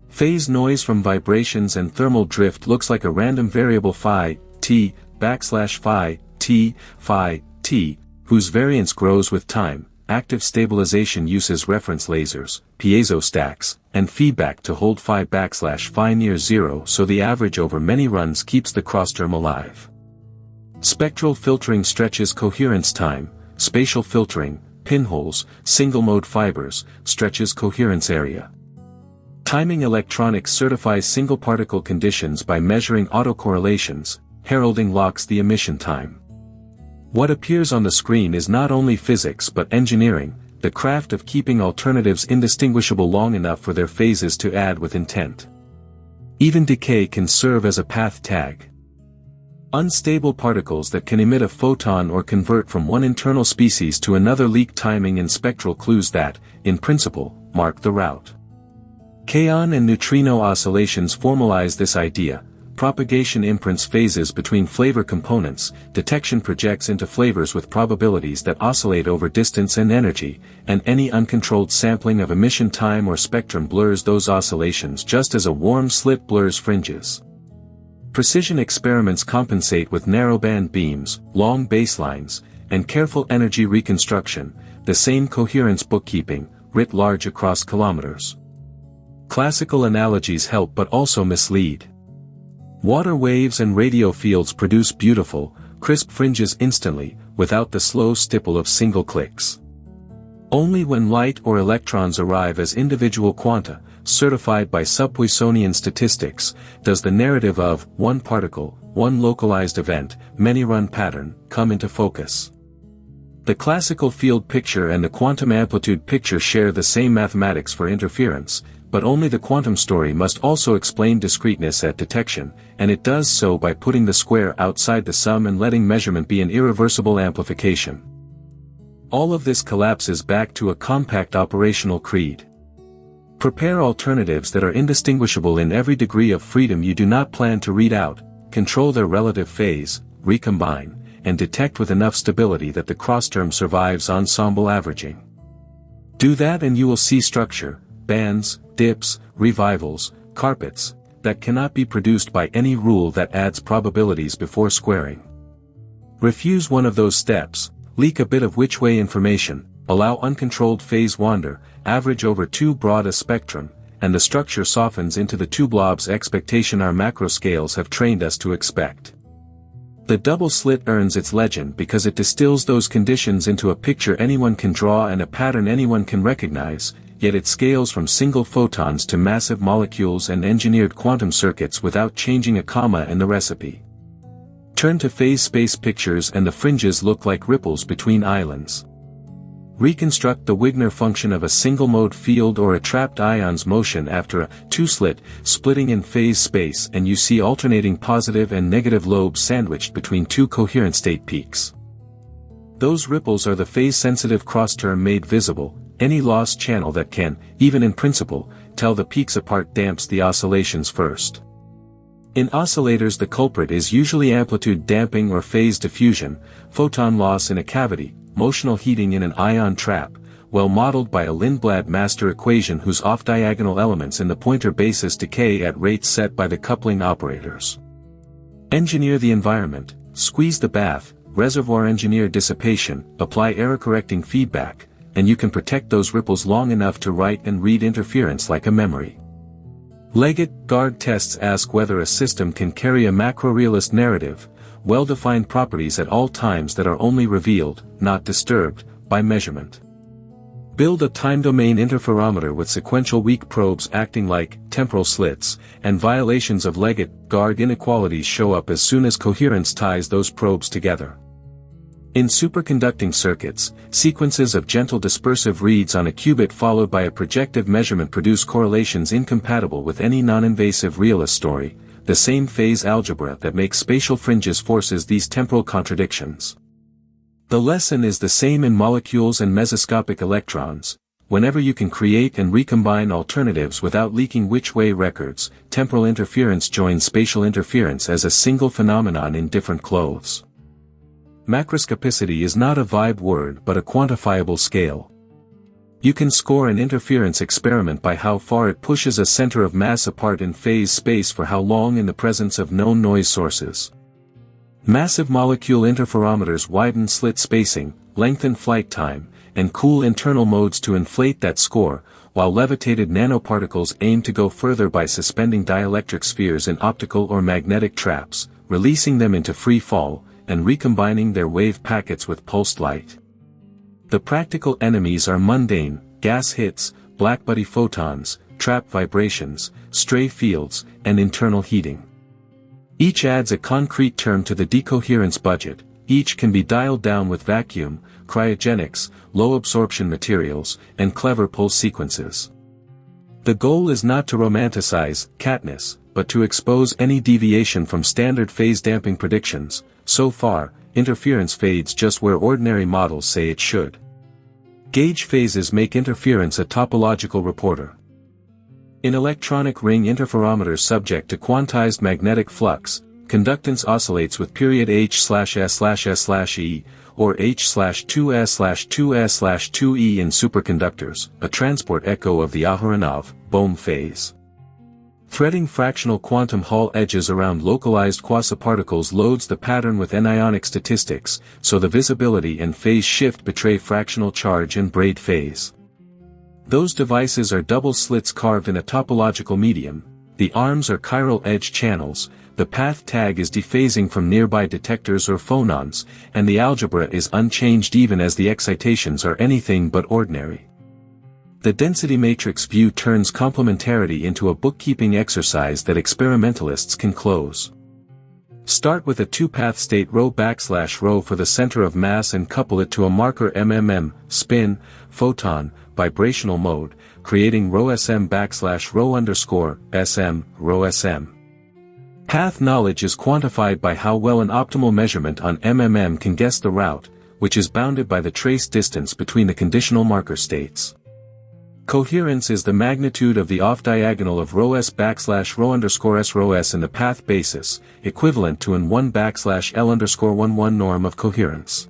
[SPEAKER 1] Phase noise from vibrations and thermal drift looks like a random variable phi t, phi t, whose variance grows with time. Active stabilization uses reference lasers, piezo stacks, and feedback to hold phi near zero so the average over many runs keeps the crossterm alive. Spectral filtering stretches coherence time, spatial filtering, pinholes, single-mode fibers, stretches coherence area. Timing electronics certifies single-particle conditions by measuring autocorrelations, heralding locks the emission time. What appears on the screen is not only physics but engineering, the craft of keeping alternatives indistinguishable long enough for their phases to add with intent. Even decay can serve as a path tag. Unstable particles that can emit a photon or convert from one internal species to another leak timing and spectral clues that, in principle, mark the route. Kaon and neutrino oscillations formalize this idea. Propagation imprints phases between flavor components, detection projects into flavors with probabilities that oscillate over distance and energy, and any uncontrolled sampling of emission time or spectrum blurs those oscillations just as a warm slit blurs fringes. Precision experiments compensate with narrowband beams, long baselines, and careful energy reconstruction, the same coherence bookkeeping, writ large across kilometers. Classical analogies help but also mislead. Water waves and radio fields produce beautiful, crisp fringes instantly, without the slow stipple of single clicks. Only when light or electrons arrive as individual quanta, certified by subpoissonian statistics, does the narrative of one particle, one localized event, many-run pattern, come into focus. The classical field picture and the quantum amplitude picture share the same mathematics for interference, but only the quantum story must also explain discreteness at detection, and it does so by putting the square outside the sum and letting measurement be an irreversible amplification. All of this collapses back to a compact operational creed. Prepare alternatives that are indistinguishable in every degree of freedom you do not plan to read out, control their relative phase, recombine, and detect with enough stability that the crossterm survives ensemble averaging. Do that and you will see structure, bands, dips, revivals, carpets, that cannot be produced by any rule that adds probabilities before squaring. Refuse one of those steps, leak a bit of which-way information, allow uncontrolled phase wander, average over too broad a spectrum, and the structure softens into the two blobs expectation our macro scales have trained us to expect. The double slit earns its legend because it distills those conditions into a picture anyone can draw and a pattern anyone can recognize, yet it scales from single photons to massive molecules and engineered quantum circuits without changing a comma in the recipe. Turn to phase space pictures and the fringes look like ripples between islands. Reconstruct the Wigner function of a single-mode field or a trapped ion's motion after a two-slit splitting in phase space and you see alternating positive and negative lobes sandwiched between two coherent state peaks. Those ripples are the phase-sensitive crossterm made visible, any lost channel that can, even in principle, tell the peaks apart damps the oscillations first. In oscillators the culprit is usually amplitude damping or phase diffusion, photon loss in a cavity, motional heating in an ion trap, well modeled by a Lindblad master equation whose off-diagonal elements in the pointer basis decay at rates set by the coupling operators. Engineer the environment, squeeze the bath, reservoir engineer dissipation, apply error-correcting feedback, and you can protect those ripples long enough to write and read interference like a memory. Leggett-Gard tests ask whether a system can carry a macrorealist narrative, well-defined properties at all times that are only revealed, not disturbed, by measurement. Build a time-domain interferometer with sequential weak probes acting like temporal slits, and violations of Leggett-Gard inequalities show up as soon as coherence ties those probes together. In superconducting circuits, sequences of gentle dispersive reads on a qubit followed by a projective measurement produce correlations incompatible with any non-invasive realist story, the same phase algebra that makes spatial fringes forces these temporal contradictions. The lesson is the same in molecules and mesoscopic electrons. Whenever you can create and recombine alternatives without leaking which-way records, temporal interference joins spatial interference as a single phenomenon in different clothes. Macroscopicity is not a vibe word but a quantifiable scale. You can score an interference experiment by how far it pushes a center of mass apart in phase space for how long in the presence of known noise sources. Massive molecule interferometers widen slit spacing, lengthen flight time, and cool internal modes to inflate that score, while levitated nanoparticles aim to go further by suspending dielectric spheres in optical or magnetic traps, releasing them into free fall, and recombining their wave packets with pulsed light. The practical enemies are mundane, gas hits, blackbody photons, trap vibrations, stray fields, and internal heating. Each adds a concrete term to the decoherence budget, each can be dialed down with vacuum, cryogenics, low absorption materials, and clever pulse sequences. The goal is not to romanticize Katniss, but to expose any deviation from standard phase damping predictions. So far, interference fades just where ordinary models say it should. Gauge phases make interference a topological reporter. In electronic ring interferometers subject to quantized magnetic flux, conductance oscillates with period h/s/s/e, or h/2s/2s/2e in superconductors, a transport echo of the Aharonov-Bohm phase. Threading fractional quantum Hall edges around localized quasiparticles loads the pattern with anionic statistics, so the visibility and phase shift betray fractional charge and braid phase. Those devices are double slits carved in a topological medium, the arms are chiral edge channels, the path tag is dephasing from nearby detectors or phonons, and the algebra is unchanged even as the excitations are anything but ordinary. The density matrix view turns complementarity into a bookkeeping exercise that experimentalists can close. Start with a two-path state ρ\ρ for the center of mass and couple it to a marker MMM, spin, photon, vibrational mode, creating ρsm\ρ_sm, ρsm. Path knowledge is quantified by how well an optimal measurement on MMM can guess the route, which is bounded by the trace distance between the conditional marker states. Coherence is the magnitude of the off-diagonal of ρs\ρ_s in the path basis, equivalent to an 1\L_11 norm of coherence.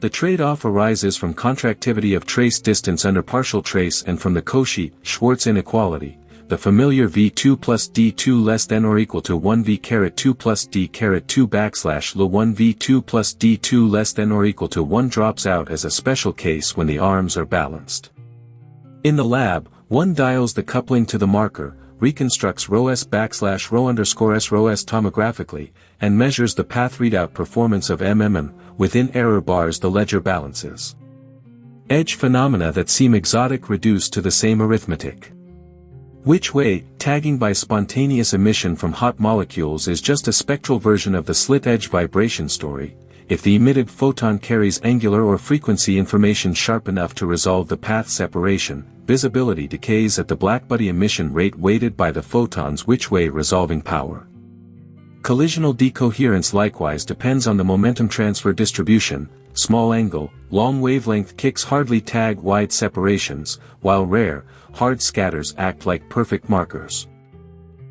[SPEAKER 1] The trade-off arises from contractivity of trace distance under partial trace and from the Cauchy-Schwarz inequality, the familiar V2 plus D2 less than or equal to 1V2 plus D2 \L 1V2 plus D2 less than or equal to 1 drops out as a special case when the arms are balanced. In the lab, one dials the coupling to the marker, reconstructs ρs\ρ_s tomographically, and measures the path readout performance of MMM, within error bars the ledger balances. Edge phenomena that seem exotic reduce to the same arithmetic. Which way, tagging by spontaneous emission from hot molecules is just a spectral version of the slit edge vibration story. If the emitted photon carries angular or frequency information sharp enough to resolve the path separation, visibility decays at the blackbody emission rate weighted by the photon's which-way resolving power. Collisional decoherence likewise depends on the momentum transfer distribution, small angle, long wavelength kicks hardly tag wide separations, while rare, hard scatters act like perfect markers.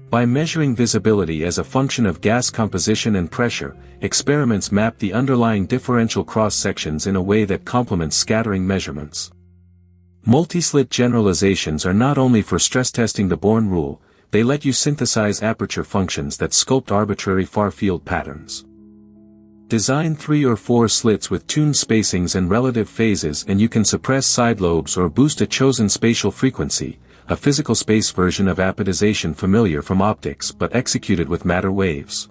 [SPEAKER 1] By measuring visibility as a function of gas composition and pressure, experiments map the underlying differential cross-sections in a way that complements scattering measurements. Multi-slit generalizations are not only for stress testing the Born rule, they let you synthesize aperture functions that sculpt arbitrary far-field patterns. Design 3 or 4 slits with tuned spacings and relative phases and you can suppress side lobes or boost a chosen spatial frequency, a physical space version of apodization familiar from optics but executed with matter waves.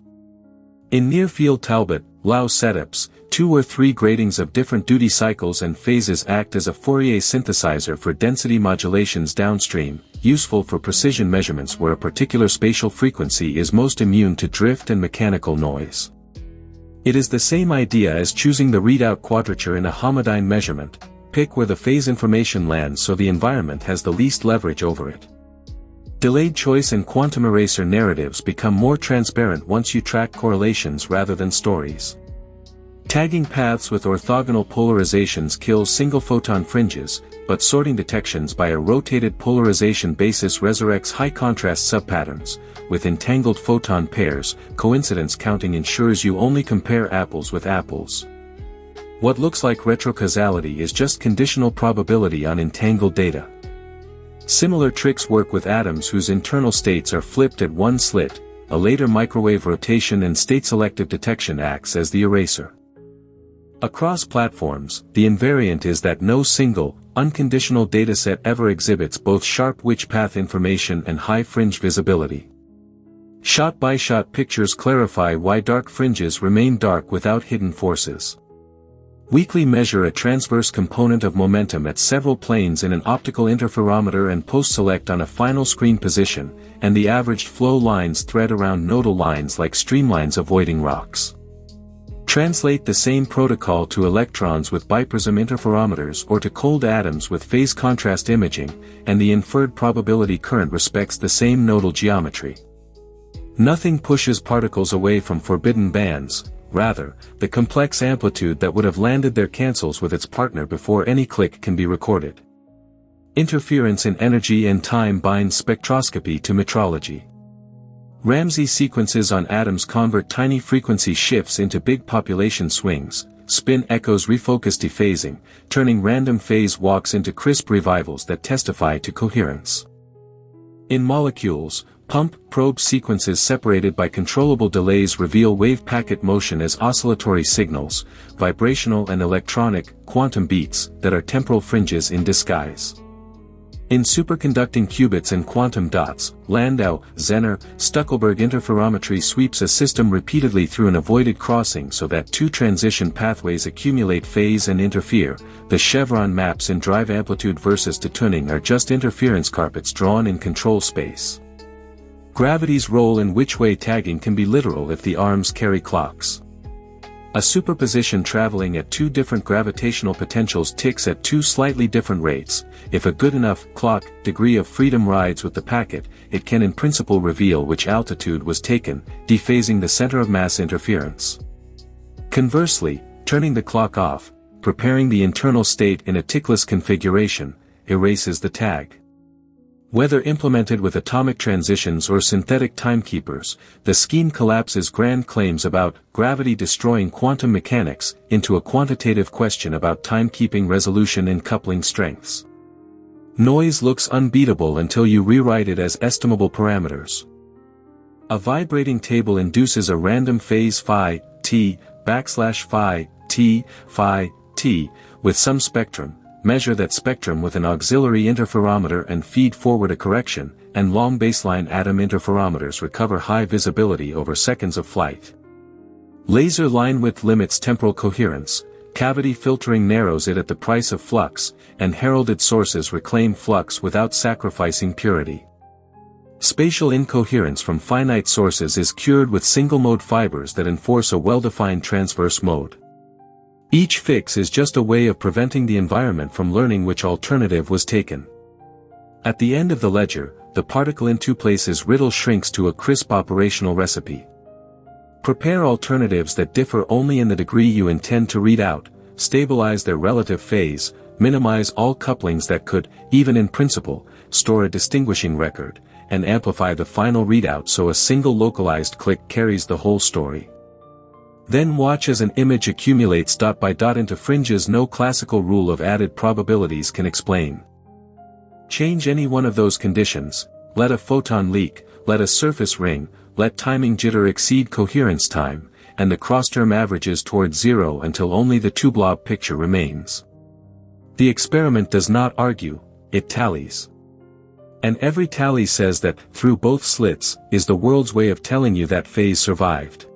[SPEAKER 1] In near-field Talbot-Lau setups, 2 or 3 gratings of different duty cycles and phases act as a Fourier synthesizer for density modulations downstream, useful for precision measurements where a particular spatial frequency is most immune to drift and mechanical noise. It is the same idea as choosing the readout quadrature in a homodyne measurement. Pick where the phase information lands so the environment has the least leverage over it. Delayed choice and quantum eraser narratives become more transparent once you track correlations rather than stories. Tagging paths with orthogonal polarizations kills single photon fringes, but sorting detections by a rotated polarization basis resurrects high contrast subpatterns. With entangled photon pairs, coincidence counting ensures you only compare apples with apples. What looks like retrocausality is just conditional probability on entangled data. Similar tricks work with atoms whose internal states are flipped at one slit. A later microwave rotation and state-selective detection acts as the eraser. Across platforms, the invariant is that no single, unconditional dataset ever exhibits both sharp Witch path information and high fringe visibility. Shot-by-shot pictures clarify why dark fringes remain dark without hidden forces. Weakly measure a transverse component of momentum at several planes in an optical interferometer and post-select on a final screen position, and the averaged flow lines thread around nodal lines like streamlines avoiding rocks. Translate the same protocol to electrons with biprism interferometers or to cold atoms with phase contrast imaging, and the inferred probability current respects the same nodal geometry. Nothing pushes particles away from forbidden bands. Rather, the complex amplitude that would have landed there cancels with its partner before any click can be recorded. Interference in energy and time binds spectroscopy to metrology. Ramsey sequences on atoms convert tiny frequency shifts into big population swings, spin echoes refocus dephasing, turning random phase walks into crisp revivals that testify to coherence. In molecules, pump-probe sequences separated by controllable delays reveal wave packet motion as oscillatory signals, vibrational and electronic, quantum beats, that are temporal fringes in disguise. In superconducting qubits and quantum dots, Landau, Zener, Stuckelberg interferometry sweeps a system repeatedly through an avoided crossing so that two transition pathways accumulate phase and interfere. The chevron maps in drive amplitude versus to tuning are just interference carpets drawn in control space. Gravity's role in which-way tagging can be literal if the arms carry clocks. A superposition traveling at two different gravitational potentials ticks at two slightly different rates. If a good enough clock degree of freedom rides with the packet, it can in principle reveal which altitude was taken, dephasing the center of mass interference. Conversely, turning the clock off, preparing the internal state in a tickless configuration, erases the tag. Whether implemented with atomic transitions or synthetic timekeepers, the scheme collapses grand claims about gravity destroying quantum mechanics into a quantitative question about timekeeping resolution and coupling strengths. Noise looks unbeatable until you rewrite it as estimable parameters. A vibrating table induces a random phase phi t /phi t with some spectrum. Measure that spectrum with an auxiliary interferometer and feed forward a correction, and long baseline atom interferometers recover high visibility over seconds of flight. Laser line width limits temporal coherence, cavity filtering narrows it at the price of flux, and heralded sources reclaim flux without sacrificing purity. Spatial incoherence from finite sources is cured with single-mode fibers that enforce a well-defined transverse mode. Each fix is just a way of preventing the environment from learning which alternative was taken. At the end of the ledger, the particle in two places riddle shrinks to a crisp operational recipe. Prepare alternatives that differ only in the degree you intend to read out, stabilize their relative phase, minimize all couplings that could, even in principle, store a distinguishing record, and amplify the final readout so a single localized click carries the whole story. Then watch as an image accumulates dot by dot into fringes no classical rule of added probabilities can explain. Change any one of those conditions, let a photon leak, let a surface ring, let timing jitter exceed coherence time, and the crossterm averages towards zero until only the two-blob picture remains. The experiment does not argue, it tallies. And every tally says that, through both slits, is the world's way of telling you that phase survived.